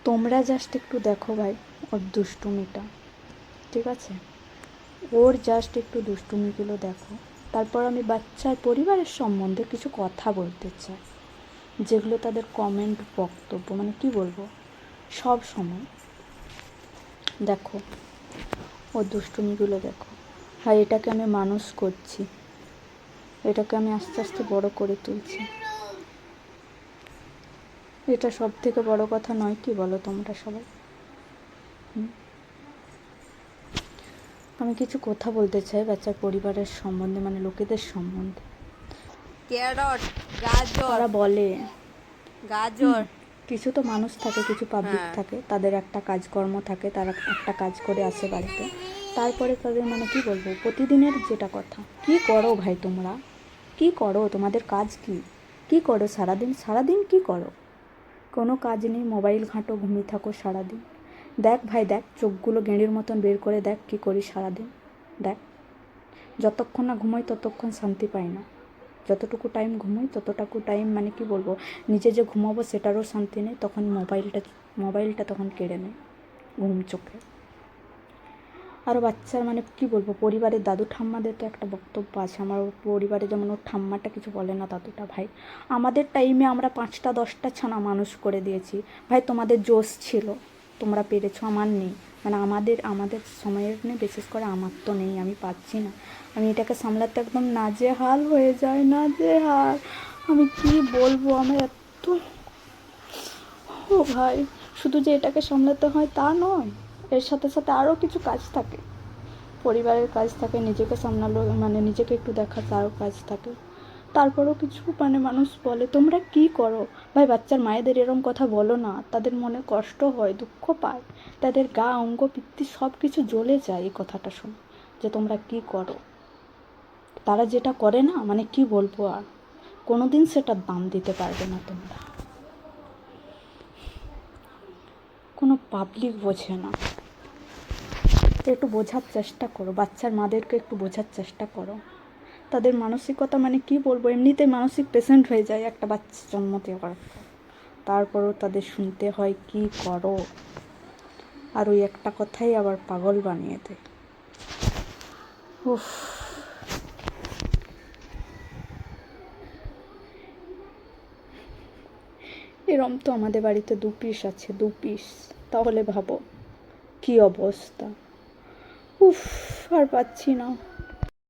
তোমরা জাস্ট একটু দেখো ভাই ওর দুষ্টুমিটা, ঠিক আছে? ওর জাস্ট একটু দুষ্টুমিগুলো দেখো। তারপর আমি বাচ্চার পরিবারের সম্বন্ধে কিছু কথা বলতে চাই, যেগুলো তাদের কমেন্ট বক্তব্য, মানে কি বলবো, সব সময়। দেখো ওর দুষ্টুমিগুলো দেখো। আর এটাকে আমি মানুষ করছি, এটাকে আমি আস্তে আস্তে বড় করে তুলছি। এটা সব থেকে বড় কথা নয় কি বলো তোমরা সবাই? আমি কিছু কথা বলতে চাই বাচ্চার পরিবারের সম্বন্ধে, মানে লোকেদের সম্বন্ধে। ক্যারট, গাজর, তারা বলে গাজর, কিছু তো মানুষ থাকে, কিছু পাবলিক হ্যাঁ, থাকে, তাদের একটা কাজকর্ম থাকে, তারা একটা কাজ করে আসে বাড়িতে। তারপরে তাদের মানে কি বলবো, প্রতিদিনের যেটা কথা, কি করো ভাই তোমরা, কি করো, তোমাদের কাজ কি, কি করো সারাদিন, সারাদিন কি করো? কোনো কাজ নেই, মোবাইল ঘাঁটো, ঘুমিয়ে থাকো সারাদিন। দেখ ভাই দেখ, চোখগুলো গেঁড়ির মতন বের করে দেখ কী করি সারাদিন। দেখ, যতক্ষণ না ঘুমোই ততক্ষণ শান্তি পাই না। যতটুকু টাইম ঘুমোই ততটুকু টাইম মানে কি বলবো, নিজে যে ঘুমাবো সেটারও শান্তি নেই, তখন মোবাইলটা তখন কেড়ে নেয় ঘুম চোখে। আরও বাচ্চার মানে কি বলবো, পরিবারের দাদু ঠাম্মাদের তো একটা বক্তব্য আছে। আমার পরিবারে যেমন ওর ঠাম্মাটা কিছু বলে না, দাদুটা, ভাই আমাদের টাইমে আমরা 5টা 10টা ছানা মানুষ করে দিয়েছি। ভাই তোমাদের জোশ ছিল, তোমরা পেরেছো, আমার নেই। মানে আমাদের সময়ের নেই, বিশেষ করে আমার তো নেই, আমি পাচ্ছি না। আমি এটাকে সামলাতে একদম নাজেহাল হয়ে যায়, নাজেহাল। আমি কি বলবো, আমার এত, ও ভাই, শুধু যে এটাকে সামলাতে হয় তা নয়, এর সাথে সাথে আরও কিছু কাজ থাকে, পরিবারের কাজ থাকে, নিজেকে সামলালো মানে নিজেকে একটু দেখা তারও কাজ থাকে। তারপরেও কিছু মানে মানুষ বলে তোমরা কি করো ভাই, বাচ্চার মায়েদের এরম কথা বলো না, তাদের মনে কষ্ট হয়, দুঃখ পায়, তাদের গা অঙ্গ পিত্তি সব কিছু জ্বলে যায় এই কথাটা শুনে, যে তোমরা কি করো। তারা যেটা করে না, মানে কি বলবো, আর কোনো দিন সেটার দাম দিতে পারবে না তোমরা। কোনো পাবলিক বোঝে না। একটু বোঝার চেষ্টা করো, বাচ্চার মাদেরকে একটু বোঝার চেষ্টা করো। তাদের মানসিকতা মানে কি বলবো, এমনিতেই মানসিক পেশেন্ট হয়ে যায় একটা বাচ্চা জন্ম দেওয়ার পর। তারপরও তাদের শুনতে হয় কি করো, আর ওই একটা কথাই আবার পাগল বানিয়ে দেয়। উফ, এরম তো আমাদের বাড়িতে 2 পিস আছে, 2 পিস। তাহলে ভাবো কি অবস্থা। উফ, আর পাচ্ছি না।